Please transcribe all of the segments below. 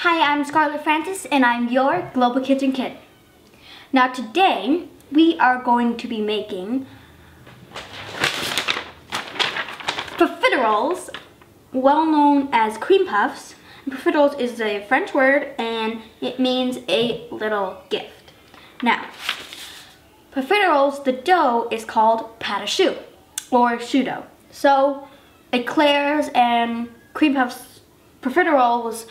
Hi, I'm Scarlett Francis and I'm your Global Kitchen Kid. Now today we are going to be making profiteroles, well known as cream puffs. Profiteroles is a French word and it means a little gift. Now, profiteroles, the dough is called pâte à choux or choux dough. So eclairs and cream puffs profiteroles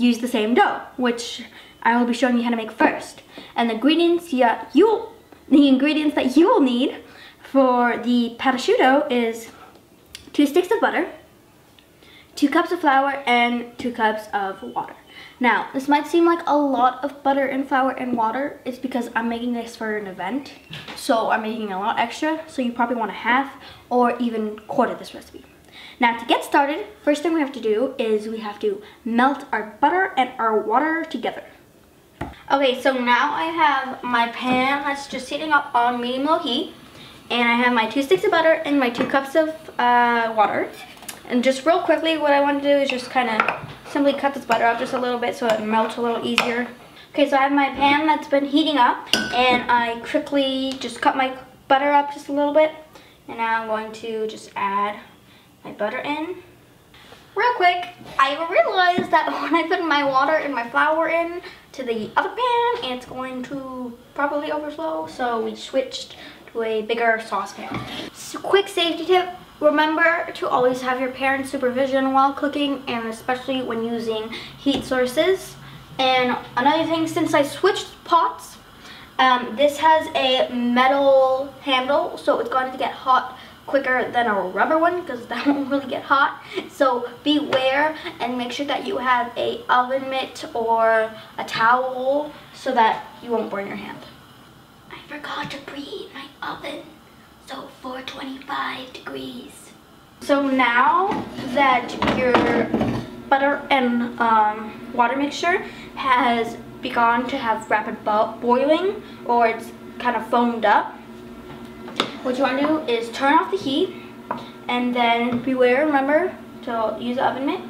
use the same dough, which I will be showing you how to make first. And the ingredients that you will need for the pâte à choux dough is 2 sticks of butter, 2 cups of flour, and 2 cups of water. Now, this might seem like a lot of butter and flour and water. It's because I'm making this for an event, so I'm making a lot extra, so you probably want a half or even quarter this recipe. Now to get started, first thing we have to do is we have to melt our butter and our water together. Okay, so now I have my pan that's just heating up on medium-low heat, and I have my 2 sticks of butter and my 2 cups of water. And just real quickly, what I want to do is just kind of simply cut this butter out just a little bit so it melts a little easier. Okay, so I have my pan that's been heating up, and I quickly just cut my butter up just a little bit, and now I'm going to just add my butter in. Real quick, I realized that when I put my water and my flour in to the other pan, it's going to probably overflow, so we switched to a bigger saucepan. So quick safety tip, remember to always have your parents' supervision while cooking, and especially when using heat sources. And another thing, since I switched pots, this has a metal handle, so it's going to get hot quicker than a rubber one because that won't really get hot. So beware and make sure that you have a oven mitt or a towel so that you won't burn your hand. I forgot to preheat my oven, so 425 degrees. So now that your butter and water mixture has begun to have rapid boiling, or it's kind of foamed up, what you want to do is turn off the heat, and then beware, remember to use the oven mitt,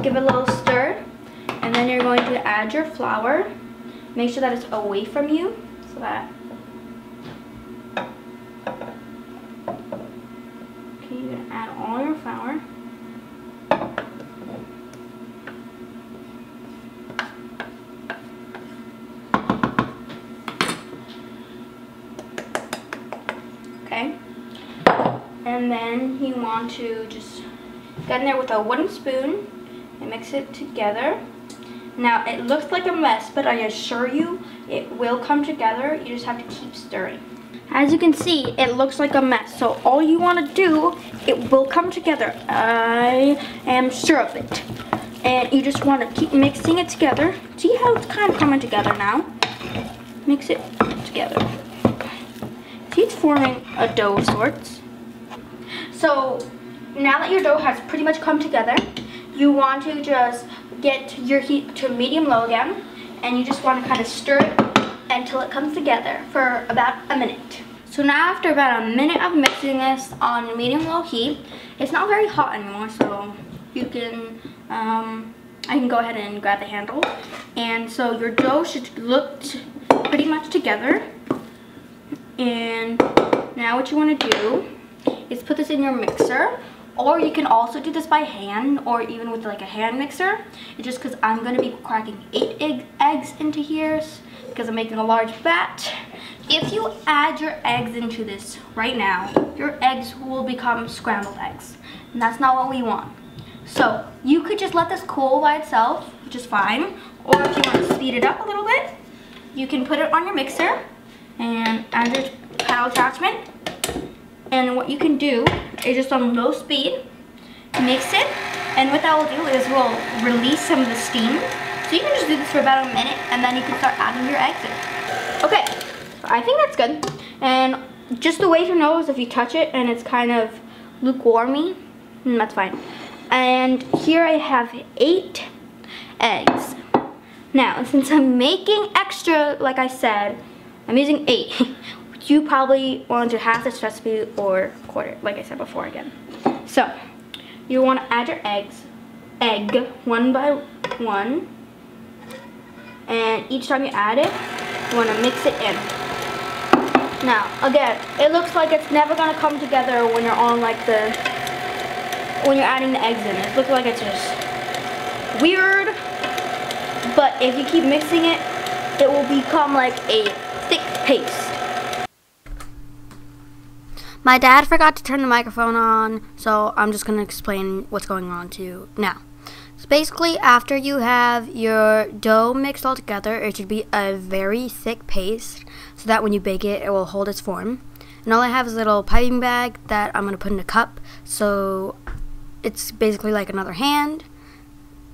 give it a little stir, and then you're going to add your flour. Make sure that it's away from you, so that you're going to add all your flour. Okay, and then you want to just get in there with a wooden spoon and mix it together. Now it looks like a mess, but I assure you it will come together. You just have to keep stirring. As you can see, it looks like a mess, so all you want to do, it will come together. I am sure of it. And you just want to keep mixing it together. See how it's kind of coming together now? Mix it together. See, it's forming a dough of sorts. So now that your dough has pretty much come together, you want to just get your heat to medium-low again, and you just want to kind of stir it until it comes together for about a minute. So now after about a minute of mixing this on medium-low heat, it's not very hot anymore, so you can, I can go ahead and grab the handle. And so your dough should look pretty much together. And now what you want to do is put this in your mixer, or you can also do this by hand or even with like a hand mixer. It's just because I'm going to be cracking 8 eggs into here because I'm making a large batch. If you add your eggs into this right now, your eggs will become scrambled eggs, and that's not what we want. So you could just let this cool by itself, which is fine, or if you want to speed it up a little bit, you can put it on your mixer and add your paddle attachment, and what you can do is just on low speed mix it, and what that will do is will release some of the steam. So you can just do this for about a minute, and then you can start adding your eggs in. Okay, I think that's good. And just the way to know is if you touch it and it's kind of lukewarmy, that's fine. And here I have 8 eggs. Now since I'm making extra, like I said, I'm using 8. You probably want to do half this recipe or quarter, like I said before again. So you want to add your eggs, one by one, and each time you add it, you want to mix it in. Now, again, it looks like it's never going to come together when you're on like when you're adding the eggs in. It looks like it's just weird, but if you keep mixing it, it will become like a thick paste. My dad forgot to turn the microphone on, so I'm just going to explain what's going on to you now. So basically, after you have your dough mixed all together, it should be a very thick paste so that when you bake it, it will hold its form. And all I have is a little piping bag that I'm going to put in a cup, so it's basically like another hand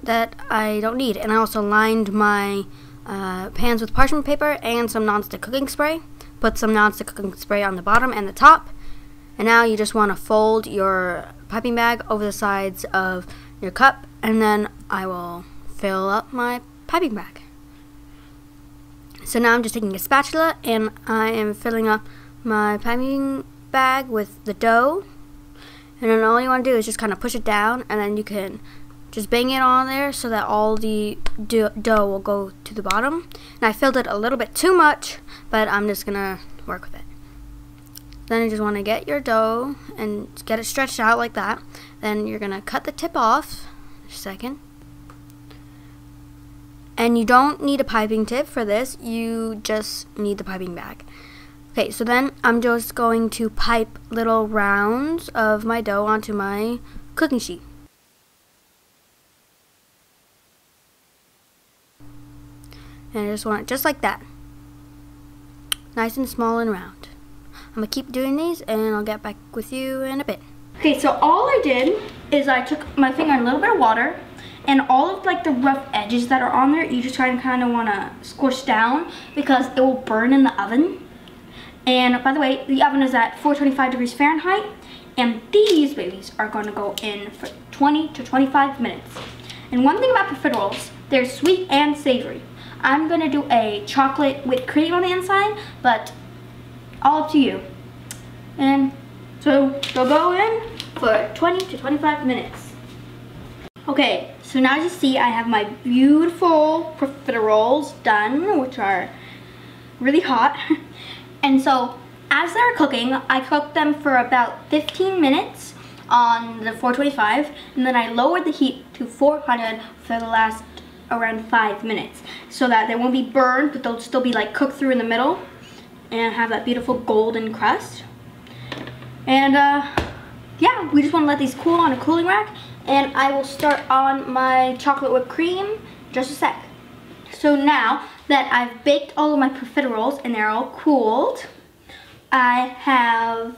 that I don't need. And I also lined my pans with parchment paper and some nonstick cooking spray. Put some nonstick cooking spray on the bottom and the top. And now you just want to fold your piping bag over the sides of your cup, and then I will fill up my piping bag. So now I'm just taking a spatula and I am filling up my piping bag with the dough. And then all you want to do is just kind of push it down, and then you can just bang it on there so that all the dough will go to the bottom. And I filled it a little bit too much, but I'm just going to work with it. Then you just want to get your dough and get it stretched out like that. Then you're going to cut the tip off. Just a second. And you don't need a piping tip for this. You just need the piping bag. Okay, so then I'm just going to pipe little rounds of my dough onto my cooking sheet. And I just want it just like that. Nice and small and round. I'm going to keep doing these and I'll get back with you in a bit. Okay, so all I did is I took my finger and a little bit of water, and all of like the rough edges that are on there, you just kind of want to squish down because it will burn in the oven. And by the way, the oven is at 425 degrees Fahrenheit, and these babies are going to go in for 20 to 25 minutes. And one thing about profiteroles, they're sweet and savory. I'm going to do a chocolate with cream on the inside, but all up to you. And so they'll go in for 20 to 25 minutes. Okay, so now as you see, I have my beautiful profiteroles done, which are really hot. And so as they're cooking, I cooked them for about 15 minutes on the 425, and then I lowered the heat to 400 for the last around 5 minutes so that they won't be burned, but they'll still be like cooked through in the middle and have that beautiful golden crust. And yeah, we just want to let these cool on a cooling rack, and I will start on my chocolate whipped cream in just a sec. So now that I've baked all of my profiteroles and they're all cooled, I have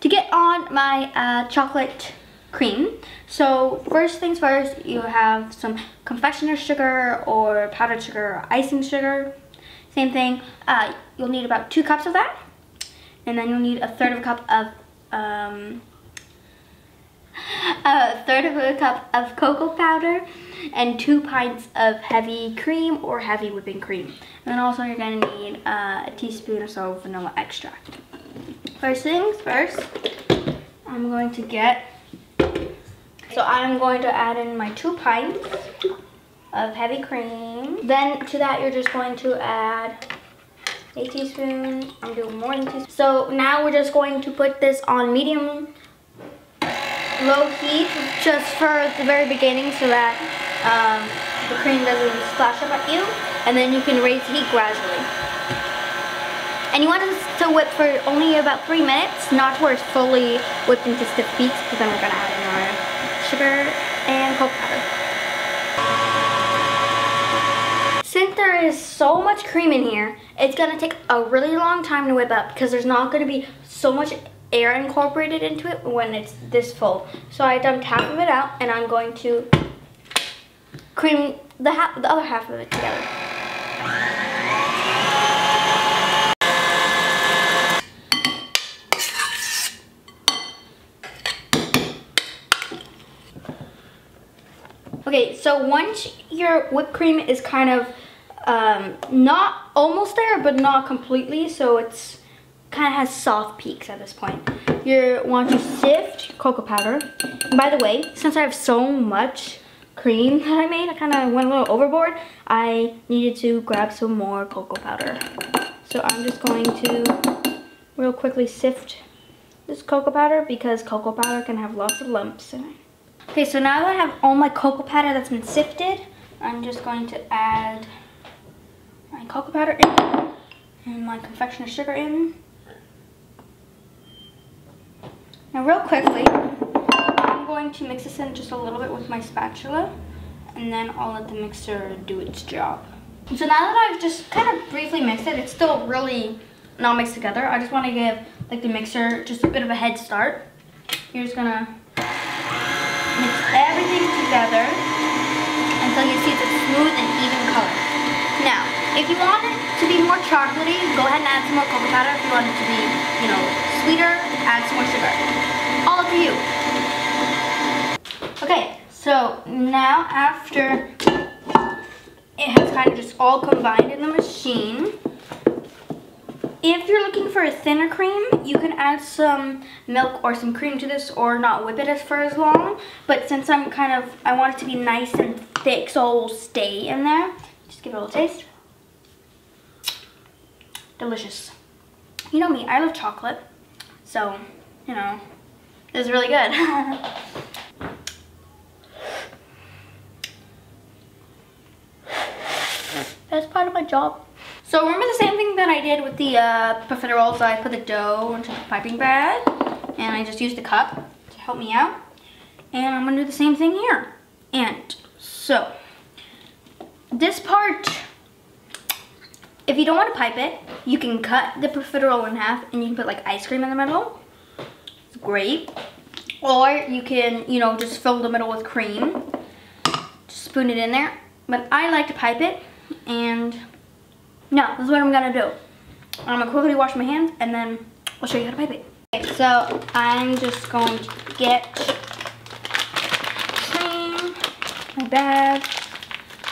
to get on my chocolate cream. So first things first, you have some confectioner's sugar or powdered sugar or icing sugar. Same thing. You'll need about 2 cups of that, and then you'll need a third of a cup of cocoa powder and 2 pints of heavy cream or heavy whipping cream. And then also you're going to need a teaspoon or so of vanilla extract. First things first, I'm going to add in my 2 pints of heavy cream. Then to that you're just going to add a teaspoon. I'm doing more than a teaspoon. So now we're just going to put this on medium low heat just for the very beginning so that the cream doesn't splash up at you, and then you can raise the heat gradually. And you want this to whip for only about 3 minutes, not where it's fully whipped into stiff peaks, because then we're going to add in our sugar and cocoa powder. Since there is so much cream in here, it's going to take a really long time to whip up because there's not going to be so much air incorporated into it when it's this full. So I dumped half of it out, and I'm going to cream the other half of it together. Okay, so once your whipped cream is kind of not almost there, but not completely, so it's kind of has soft peaks at this point, you want to sift cocoa powder. And by the way, since I have so much cream that I made. I kind of went a little overboard. I needed to grab some more cocoa powder. So I'm just going to real quickly sift this cocoa powder because cocoa powder can have lots of lumps in it. Okay, so now that I have all my cocoa powder that's been sifted, I'm just going to add my cocoa powder in and my confectioner sugar in. Now real quickly, I'm going to mix this in just a little bit with my spatula, and then I'll let the mixer do its job. So now that I've just kind of briefly mixed it, it's still really not mixed together. I just want to give like the mixer just a bit of a head start. You're just gonna mix everything together until you see it's a smooth and even color. Now, if you want it to be more chocolatey, go ahead and add some more cocoa powder. If you want it to be, you know, sweeter, add some more sugar. All up to you. Okay, so now after it has kind of just all combined in the machine, if you're looking for a thinner cream, you can add some milk or some cream to this or not whip it for as long. But since I want it to be nice and thick so it will stay in there, just give it a little taste. Delicious. You know me, I love chocolate. So, you know, it's really good. That's part of my job. So remember the same thing that I did with the profiteroles? I put the dough into the piping bag and I just used the cup to help me out. And I'm gonna do the same thing here. And so, this part, if you don't want to pipe it, you can cut the profiterole in half and you can put like ice cream in the middle. It's great. Or you can, you know, just fill the middle with cream. Just spoon it in there. But I like to pipe it, and no, this is what I'm gonna do. I'm gonna quickly wash my hands and then I'll show you how to pipe it. Okay, so I'm just going to get cream, my bag.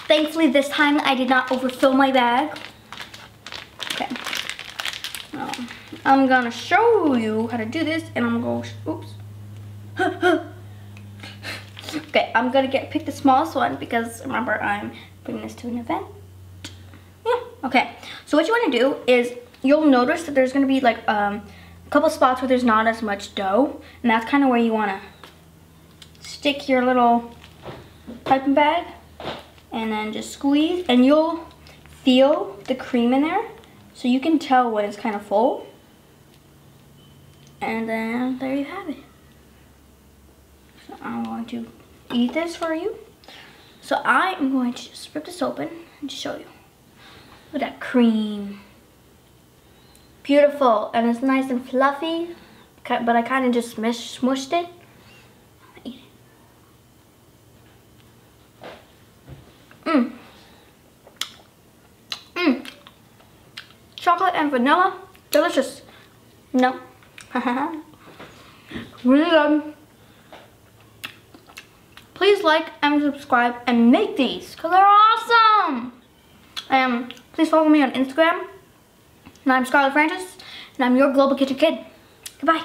Thankfully this time I did not overfill my bag. Okay, I'm gonna show you how to do this, and I'm gonna go, oops. Okay, I'm gonna pick the smallest one because remember I'm bringing this to an event. Yeah, okay. So what you want to do is you'll notice that there's going to be like a couple spots where there's not as much dough, and that's kind of where you want to stick your little piping bag and then just squeeze, and you'll feel the cream in there so you can tell when it's kind of full. And then there you have it. So I'm going to eat this for you. So I am going to just rip this open and show you. Look at that cream. Beautiful, and it's nice and fluffy, but I kind of just smushed it. Eat it. Chocolate and vanilla, delicious. No. Really good. Please like and subscribe and make these because they're awesome. Please follow me on Instagram. And I'm Scarlett Francis, and I'm your Global Kitchen Kid. Goodbye.